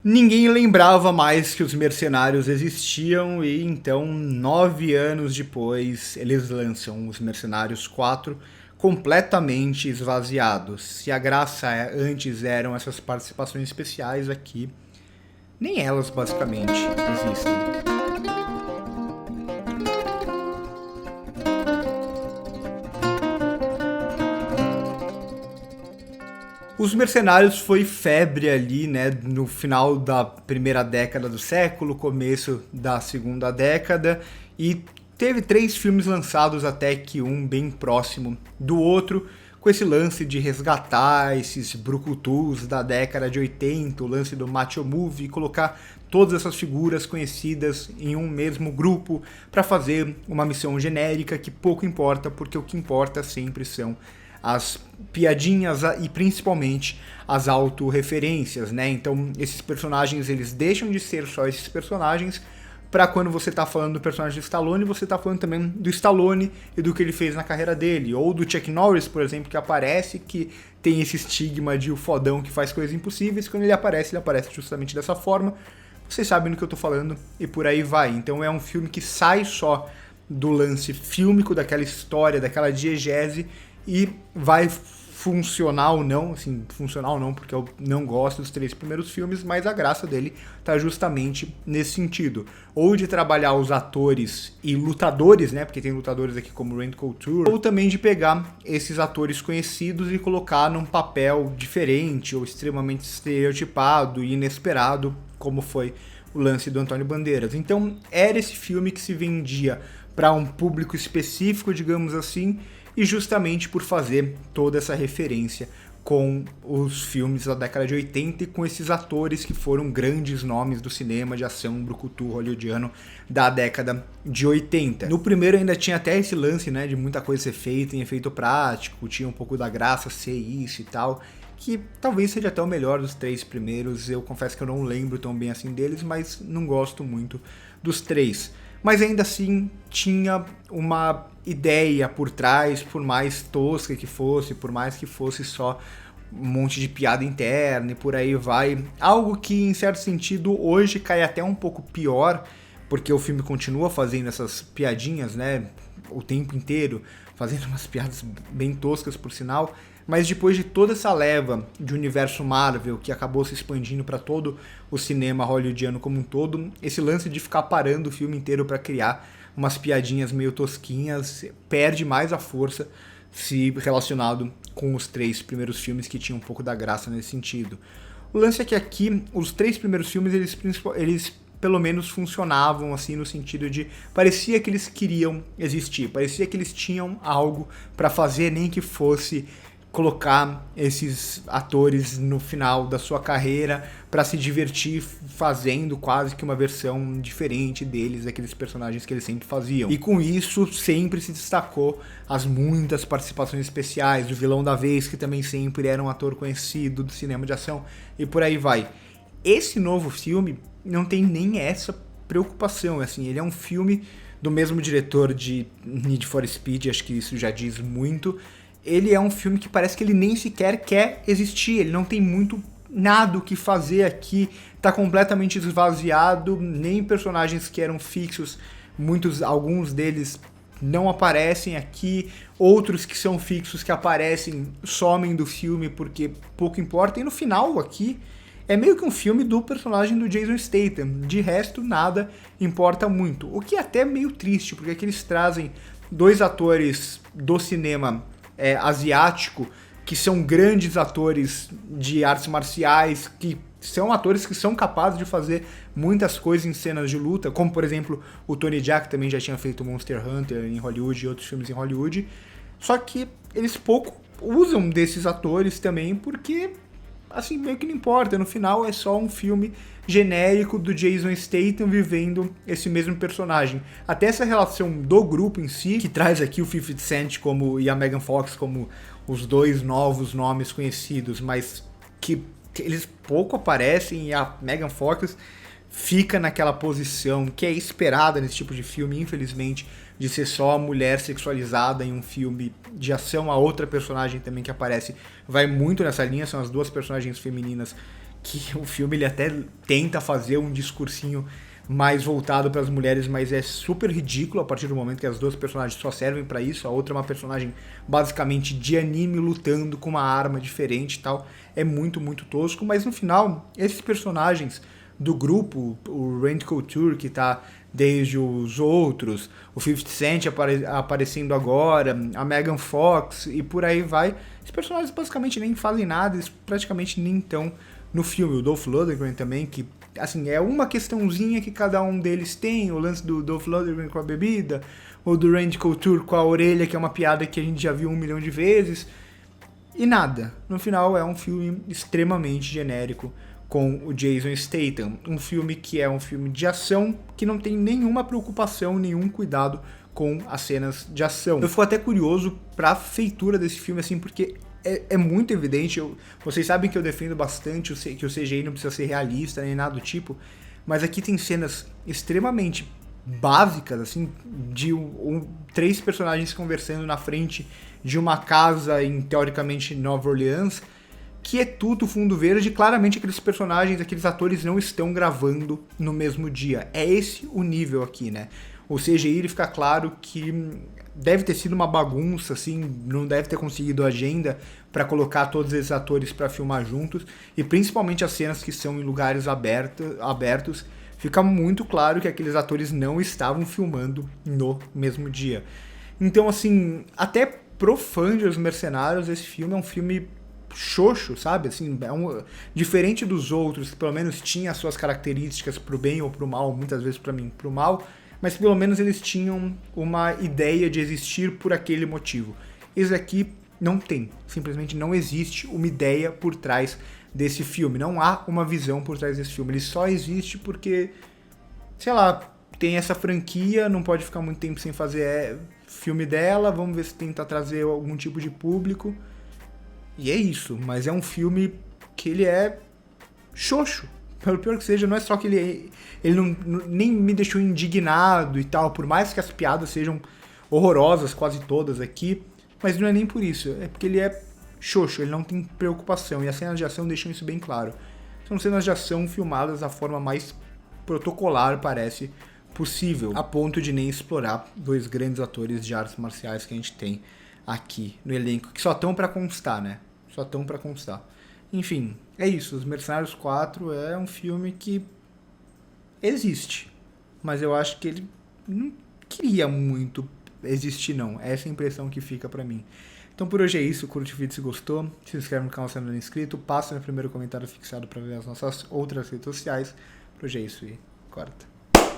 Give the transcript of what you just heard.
Ninguém lembrava mais que os mercenários existiam e então, 9 anos depois, eles lançam os Mercenários 4 completamente esvaziados. Se a graça antes eram essas participações especiais, aqui nem elas basicamente existem. Os Mercenários foi febre ali, né, no final da primeira década do século, começo da segunda década, e teve 3 filmes lançados até que um bem próximo do outro, com esse lance de resgatar esses brucutus da década de 80, o lance do macho movie, colocar todas essas figuras conhecidas em um mesmo grupo para fazer uma missão genérica que pouco importa, porque o que importa sempre são as piadinhas e principalmente as autorreferências, né? Então esses personagens eles deixam de ser só esses personagens para quando você tá falando do personagem do Stallone, você tá falando também do Stallone e do que ele fez na carreira dele, ou do Chuck Norris, por exemplo, que aparece, que tem esse estigma de o fodão que faz coisas impossíveis, quando ele aparece justamente dessa forma. Vocês sabem do que eu tô falando e por aí vai. Então é um filme que sai só do lance fílmico, daquela história, daquela diegese, e vai funcionar ou não, assim, funcionar ou não, porque eu não gosto dos 3 primeiros filmes, mas a graça dele tá justamente nesse sentido. Ou de trabalhar os atores e lutadores, né, porque tem lutadores aqui como Randy Couture, ou também de pegar esses atores conhecidos e colocar num papel diferente, ou extremamente estereotipado e inesperado, como foi o lance do Antônio Bandeiras. Então, era esse filme que se vendia para um público específico, digamos assim, e justamente por fazer toda essa referência com os filmes da década de 80 e com esses atores que foram grandes nomes do cinema de ação brucutu hollywoodiano da década de 80. No primeiro ainda tinha até esse lance, né, de muita coisa ser feita em efeito prático, tinha um pouco da graça ser isso e tal, que talvez seja até o melhor dos 3 primeiros. Eu confesso que eu não lembro tão bem assim deles, mas não gosto muito dos 3. Mas ainda assim tinha uma ideia por trás, por mais tosca que fosse, por mais que fosse só um monte de piada interna e por aí vai. Algo que, em certo sentido, hoje cai até um pouco pior, porque o filme continua fazendo essas piadinhas, né, o tempo inteiro, fazendo umas piadas bem toscas, por sinal. Mas depois de toda essa leva de universo Marvel que acabou se expandindo para todo o cinema hollywoodiano como um todo, esse lance de ficar parando o filme inteiro para criar umas piadinhas meio tosquinhas perde mais a força se relacionado com os 3 primeiros filmes que tinham um pouco da graça nesse sentido. O lance é que aqui, os 3 primeiros filmes, eles pelo menos funcionavam assim no sentido de parecia que eles queriam existir, parecia que eles tinham algo para fazer, nem que fosse colocar esses atores no final da sua carreira para se divertir fazendo quase que uma versão diferente deles, daqueles personagens que eles sempre faziam. E com isso sempre se destacou as muitas participações especiais, o vilão da vez, que também sempre era um ator conhecido do cinema de ação, e por aí vai. Esse novo filme não tem nem essa preocupação, assim, ele é um filme do mesmo diretor de Need for Speed, acho que isso já diz muito. Ele é um filme que parece que ele nem sequer quer existir, ele não tem muito nada o que fazer aqui, tá completamente esvaziado, nem personagens que eram fixos, alguns deles não aparecem aqui, outros que são fixos que aparecem somem do filme porque pouco importa, e no final aqui é meio que um filme do personagem do Jason Statham, de resto nada importa muito, o que é até meio triste, porque aqui eles trazem 2 atores do cinema asiático, que são grandes atores de artes marciais, que são atores que são capazes de fazer muitas coisas em cenas de luta, como por exemplo o Tony Jaa, que também já tinha feito Monster Hunter em Hollywood e outros filmes em Hollywood, só que eles pouco usam desses atores também, porque assim, meio que não importa, no final é só um filme genérico do Jason Statham vivendo esse mesmo personagem. Até essa relação do grupo em si, que traz aqui o 50 Cent e a Megan Fox como os 2 novos nomes conhecidos, mas que eles pouco aparecem, e a Megan Fox fica naquela posição que é esperada nesse tipo de filme, infelizmente, de ser só a mulher sexualizada em um filme de ação. A outra personagem também que aparece vai muito nessa linha, são as 2 personagens femininas que o filme ele até tenta fazer um discursinho mais voltado para as mulheres, mas é super ridículo a partir do momento que as duas personagens só servem para isso. A outra é uma personagem basicamente de anime lutando com uma arma diferente e tal. É muito, muito tosco, mas no final, esses personagens do grupo, o Randy Couture, que tá desde os outros, o 50 Cent aparecendo agora, a Megan Fox e por aí vai, os personagens basicamente nem fazem nada, eles praticamente nem estão no filme. O Dolph Lundgren também, que assim, é uma questãozinha que cada um deles tem, o lance do Dolph Lundgren com a bebida, ou do Randy Couture com a orelha, que é uma piada que a gente já viu 1 milhão de vezes, e nada. No final é um filme extremamente genérico com o Jason Statham, um filme que é um filme de ação que não tem nenhuma preocupação, nenhum cuidado com as cenas de ação. Eu fico até curioso pra feitura desse filme, assim, porque é muito evidente, vocês sabem que eu defendo bastante que o CGI não precisa ser realista nem nada do tipo, mas aqui tem cenas extremamente básicas, assim, de 3 personagens conversando na frente de uma casa em, teoricamente, Nova Orleans, que é tudo fundo verde, claramente aqueles personagens, aqueles atores não estão gravando no mesmo dia. É esse o nível aqui, né? O CGI, ele fica claro que deve ter sido uma bagunça, assim, não deve ter conseguido agenda para colocar todos esses atores para filmar juntos, e principalmente as cenas que são em lugares abertos, fica muito claro que aqueles atores não estavam filmando no mesmo dia. Então, assim, até pro fã de Os Mercenários, esse filme é um filme xoxo, sabe? Assim, diferente dos outros, que pelo menos tinha as suas características pro bem ou pro mal, muitas vezes para mim pro mal, mas pelo menos eles tinham uma ideia de existir por aquele motivo. Esse aqui não tem, simplesmente não existe uma ideia por trás desse filme, não há uma visão por trás desse filme, ele só existe porque, sei lá, tem essa franquia, não pode ficar muito tempo sem fazer filme dela, vamos ver se tenta trazer algum tipo de público, e é isso, mas é um filme que ele é xoxo. Pelo pior que seja, não é só que ele não, nem me deixou indignado e tal, por mais que as piadas sejam horrorosas, quase todas aqui, mas não é nem por isso, é porque ele é xoxo, ele não tem preocupação, e as cenas de ação deixam isso bem claro. São cenas de ação filmadas da forma mais protocolar, parece, possível, a ponto de nem explorar 2 grandes atores de artes marciais que a gente tem aqui no elenco, que só estão pra constar, né? Só estão pra constar. Enfim, é isso. Os Mercenários 4 é um filme que existe, mas eu acho que ele não queria muito existir, não. Essa é a impressão que fica pra mim. Então por hoje é isso. Curte o vídeo se gostou. Se inscreve no canal se não é inscrito. Passa no primeiro comentário fixado pra ver as nossas outras redes sociais. Por hoje é isso e corta.